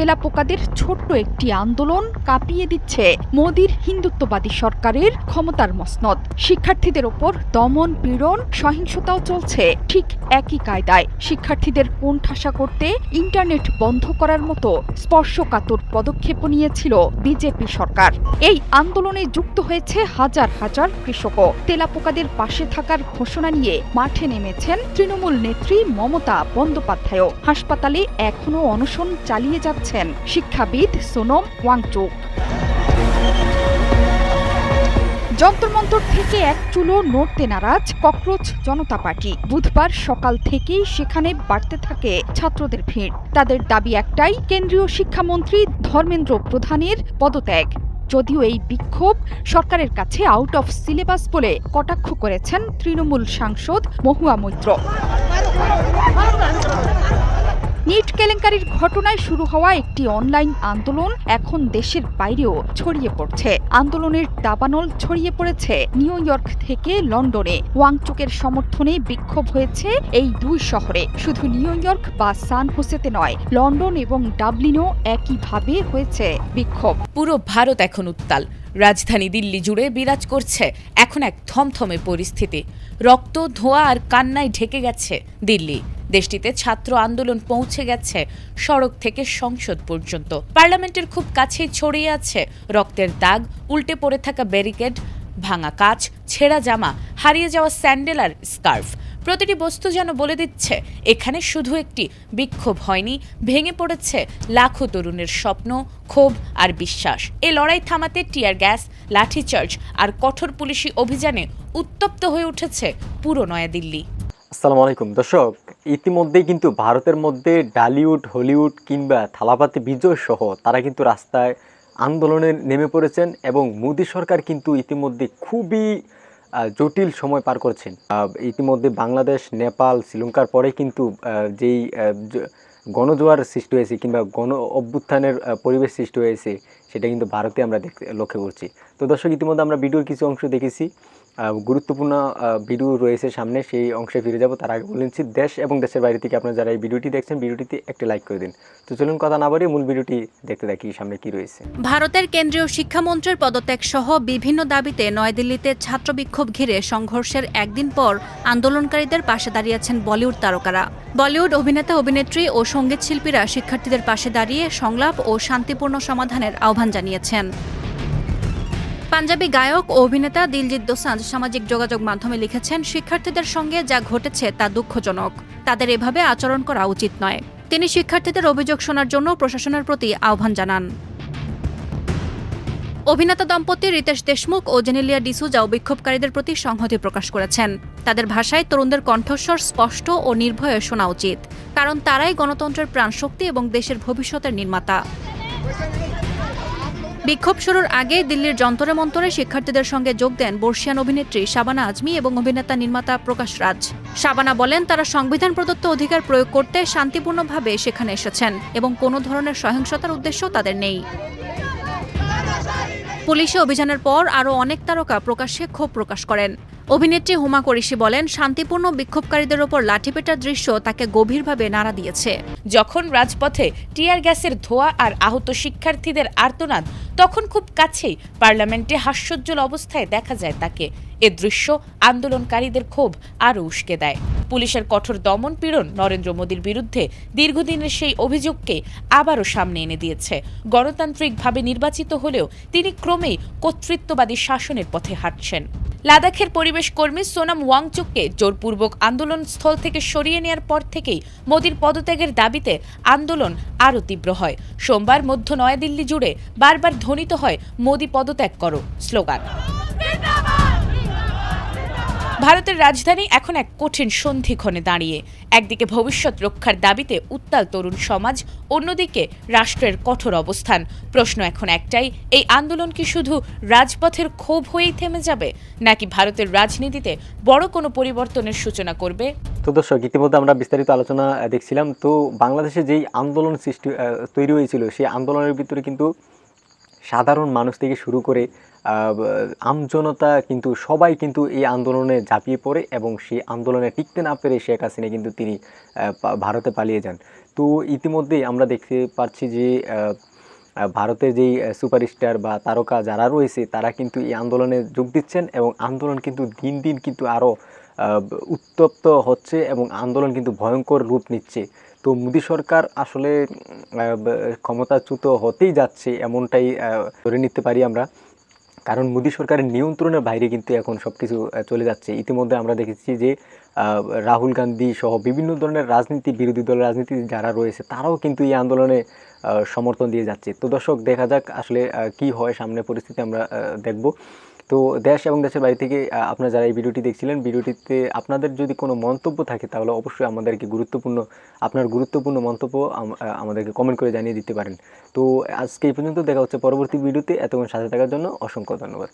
তেলাপোকাদের ছোট্ট একটি আন্দোলন কাঁপিয়ে দিচ্ছে মোদির হিন্দুত্ববাদী সরকারের ক্ষমতার মসনদ। শিক্ষার্থীদের ওপর দমন পীড়ন সহিংসতাও চলছে ঠিক একই কায়দায়। শিক্ষার্থীদের কোণঠাসা করতে ইন্টারনেট বন্ধ করার মতো স্পর্শকাতর পদক্ষেপ নিয়েছিল বিজেপি সরকার। এই আন্দোলনে যুক্ত হয়েছে হাজার হাজার কৃষকও। তেলাপোকাদের পাশে থাকার ঘোষণা নিয়ে মাঠে নেমেছেন তৃণমূল নেত্রী মমতা বন্দ্যোপাধ্যায়ও। হাসপাতালে এখনও অনশন চালিয়ে যাচ্ছেন শিক্ষাবিদ সোনম ওয়াংচুক। যন্ত্রমন্তর থেকে এক চুলো নড়তে নারাজ ককরোচ জনতা পার্টি। বুধবার সকাল থেকেই সেখানে বাড়তে থাকে ছাত্রদের ভিড়। তাদের দাবি একটাই, কেন্দ্রীয় শিক্ষামন্ত্রী ধর্মেন্দ্র প্রধানের পদত্যাগ। যদিও এই বিক্ষোভ সরকারের কাছে আউট অফ সিলেবাস বলে কটাক্ষ করেছেন তৃণমূল সাংসদ মহুয়া মৈত্র। নিট কেলেঙ্কারির ঘটনায় শুরু হওয়া একটি অনলাইন আন্দোলন এখন দেশের বাইরেও ছড়িয়ে পড়ছে। আন্দোলনের দাবানল ছড়িয়ে পড়েছে নিউ ইয়র্ক থেকে লন্ডনে। ওয়াংচুকের সমর্থনে বিক্ষোভ হয়েছে এই দুই শহরে। শুধু নিউ ইয়র্ক বা সান হোসেতে নয়, লন্ডন এবং ডাবলিনও একইভাবে হয়েছে বিক্ষোভ। পুরো ভারত এখন উত্তাল। রাজধানী দিল্লি জুড়ে বিরাজ করছে এখন এক থমথমে পরিস্থিতি। রক্ত, ধোঁয়া আর কান্নায় ঢেকে গেছে দিল্লি। দেশটিতে ছাত্র আন্দোলন পৌঁছে গেছে সড়ক থেকে সংসদ পর্যন্ত। পার্লামেন্টের খুব কাছেই ছড়িয়ে আছে রক্তের দাগ, উল্টে পড়ে থাকা ব্যারিকেড, ভাঙা কাঁচ, ছেঁড়া জামা, হারিয়ে যাওয়া স্যান্ডেল আর স্কার্ফ। প্রতিটি বস্তু যেন বলে দিচ্ছে এখানে শুধু একটি বিক্ষোভ হয়নি, ভেঙে পড়েছে লাখো তরুণের স্বপ্ন, ক্ষোভ আর বিশ্বাস। এই লড়াই থামাতে টিয়ার গ্যাস, লাঠিচার্জ আর কঠোর পুলিশি অভিযানে উত্তপ্ত হয়ে উঠেছে পুরো নয়াদিল্লি। আসসালামু আলাইকুম দর্শক, ইতিমধ্যেই কিন্তু ভারতের মধ্যে ডালিউড, হলিউড কিংবা থালাপাতি বিজয় সহ তারা কিন্তু রাস্তায় আন্দোলনে নেমে পড়েছেন এবং মোদী সরকার কিন্তু ইতিমধ্যে খুবই জটিল সময় পার করছেন। ইতিমধ্যে বাংলাদেশ, নেপাল, শ্রীলঙ্কার পরে কিন্তু যেই গণজোয়ার সৃষ্টি হয়েছে কিংবা গণ অভ্যুত্থানের পরিবেশ সৃষ্টি হয়েছে সেটা কিন্তু ভারতে আমরা লক্ষ্য করছি। তো দর্শক, ইতিমধ্যে আমরা ভিডিওর কিছু অংশ দেখেছি, গুরুত্বপূর্ণ ভিডিও রয়েছে সামনে, সেই অংশে ফিরে যাব। তার আগে বলেছি, দেশ এবং দেশের বাইরে থেকে আপনারা যারা এই ভিডিওটি দেখছেন, ভিডিওটিতে একটা লাইক করে দিন। তো চলুন কথা না বাড়িয়ে মূল ভিডিওটি দেখতে দেখি সামনে কি রয়েছে। ভারতের কেন্দ্রীয় শিক্ষামন্ত্রীর পদত্যাগ সহ বিভিন্ন দাবিতে নয়াদিল্লিতে ছাত্র বিক্ষোভ ঘিরে সংঘর্ষের একদিন পর আন্দোলনকারীদের পাশে দাঁড়িয়েছেন বলিউড তারকারা। বলিউড অভিনেতা, অভিনেত্রী ও সঙ্গীত শিল্পীরা শিক্ষার্থীদের পাশে দাঁড়িয়ে সংলাপ ও শান্তিপূর্ণ সমাধানের আহ্বান জানিয়েছেন। পাঞ্জাবি গায়ক ও অভিনেতা দিলজিৎ দোসাঞ্জ সামাজিক যোগাযোগ মাধ্যমে লিখেছেন, শিক্ষার্থীদের সঙ্গে যা ঘটেছে তা দুঃখজনক। তাদের এভাবে আচরণ করা উচিত নয়। তিনি শিক্ষার্থীদের অভিযোগ শোনার জন্য প্রশাসনের প্রতি আহ্বান জানান। অভিনেতা দম্পতি রিতেশ দেশমুখ ও জেনেলিয়া ডিসুজাও বিক্ষোভকারীদের প্রতি সংহতি প্রকাশ করেছেন। তাদের ভাষায় তরুণদের কণ্ঠস্বর স্পষ্ট ও নির্ভয়ে শোনা উচিত, কারণ তারাই গণতন্ত্রের প্রাণশক্তি এবং দেশের ভবিষ্যতের নির্মাতা। বিক্ষোভ শুরুর আগে দিল্লির যন্তরে মন্তরে শিক্ষার্থীদের সঙ্গে যোগ দেন বর্ষিয়ান অভিনেত্রী শাবানা আজমি এবং অভিনেতা নির্মাতা প্রকাশ রাজ। শাবানা বলেন, তারা সংবিধান প্রদত্ত অধিকার প্রয়োগ করতে শান্তিপূর্ণভাবে সেখানে এসেছেন এবং কোনো ধরনের সহিংসতার উদ্দেশ্য তাদের নেই। পুলিশি অভিযানের পর আরও অনেক তারকা প্রকাশ্যে ক্ষোভ প্রকাশ করেন। অভিনেত্রী হুমা কুরেশি বলেন, শান্তিপূর্ণ বিক্ষোভকারীদের ওপর লাঠিপেটার দৃশ্য তাকে গভীরভাবে নাড়া দিয়েছে। যখন রাজপথে টিয়ার গ্যাসের ধোঁয়া আর আহত শিক্ষার্থীদের আর্তনাদ, তখন খুব কাছেই পার্লামেন্টে হাস্যোজ্জ্বল অবস্থায় দেখা যায় তাকে। এ দৃশ্য আন্দোলনকারীদের ক্ষোভ আরও উস্কে দেয়। পুলিশের কঠোর দমন পীড়ন নরেন্দ্র মোদীর বিরুদ্ধে দীর্ঘদিনের সেই অভিযোগকে আবারও সামনে এনে দিয়েছে। গণতান্ত্রিকভাবে নির্বাচিত হলেও তিনি ক্রমেই কর্তৃত্ববাদী শাসনের পথে হাঁটছেন। লাদাখের পরিবেশ কর্মী সোনম ওয়াংচুককে জোরপূর্বক আন্দোলন স্থল থেকে সরিয়ে নেওয়ার পর থেকেই মোদীর পদত্যাগের দাবিতে আন্দোলন আরও তীব্র হয়। সোমবার মধ্য নয়াদিল্লি জুড়ে বারবার ধ্বনিত হয় মোদী পদত্যাগ করো স্লোগান। ভারতের রাজধানী এখন এক কঠিন সন্ধিক্ষণে দাঁড়িয়ে। একদিকে ভবিষ্যৎ রক্ষার দাবিতে উত্তাল তরুণ সমাজ, অন্যদিকে রাষ্ট্রের কঠোর অবস্থান। প্রশ্ন এখন একটাই, এই আন্দোলন কি শুধু রাজপথের ক্ষোভ হয়েই থেমে যাবে, নাকি ভারতের রাজনীতিতে বড় কোনো পরিবর্তনের সূচনা করবে? তো দর্শক, ইতিমধ্যে আমরা বিস্তারিত আলোচনা দেখছিলাম। তো বাংলাদেশে যেই আন্দোলন তৈরি হয়েছিল, সেই আন্দোলনের ভিতরে কিন্তু সাধারণ মানুষ থেকে শুরু করে আমজনতা কিন্তু সবাই কিন্তু এই আন্দোলনে ঝাঁপিয়ে পড়ে এবং সেই আন্দোলনে টিকতে না পেরে শেখ হাসিনা কিন্তু তিনি ভারতে পালিয়ে যান। তো ইতিমধ্যেই আমরা দেখতে পাচ্ছি যে ভারতের যেই সুপারস্টার বা তারকা যারা রয়েছে তারা কিন্তু এই আন্দোলনে যোগ দিচ্ছেন এবং আন্দোলন কিন্তু দিন দিন কিন্তু আরও উত্তপ্ত হচ্ছে এবং আন্দোলন কিন্তু ভয়ঙ্কর রূপ নিচ্ছে। তো মোদী সরকার আসলে ক্ষমতাচ্যুত হতেই যাচ্ছে এমনটাই ধরে নিতে পারি আমরা, কারণ মোদী সরকারের নিয়ন্ত্রণের বাইরে কিন্তু এখন সব কিছু চলে যাচ্ছে। ইতিমধ্যে আমরা দেখেছি যে রাহুল গান্ধী সহ বিভিন্ন ধরনের বিরোধী দলের রাজনীতি যারা রয়েছে তারাও কিন্তু এই আন্দোলনে সমর্থন দিয়ে যাচ্ছে। তো দর্শক, দেখা যাক আসলে কি হয়, সামনে পরিস্থিতি আমরা দেখব। তো দেশ এবং দেশের বাইরে থেকে আপনারা যারা এই ভিডিওটি দেখছিলেন, ভিডিওটিতে আপনাদের যদি কোনো মন্তব্য থাকে তাহলে অবশ্যই আমাদেরকে আপনার গুরুত্বপূর্ণ মন্তব্য আমাদেরকে কমেন্ট করে জানিয়ে দিতে পারেন। তো আজকে এই পর্যন্ত, দেখা হচ্ছে পরবর্তী ভিডিওতে। এতক্ষণ সাথে থাকার জন্য অসংখ্য ধন্যবাদ।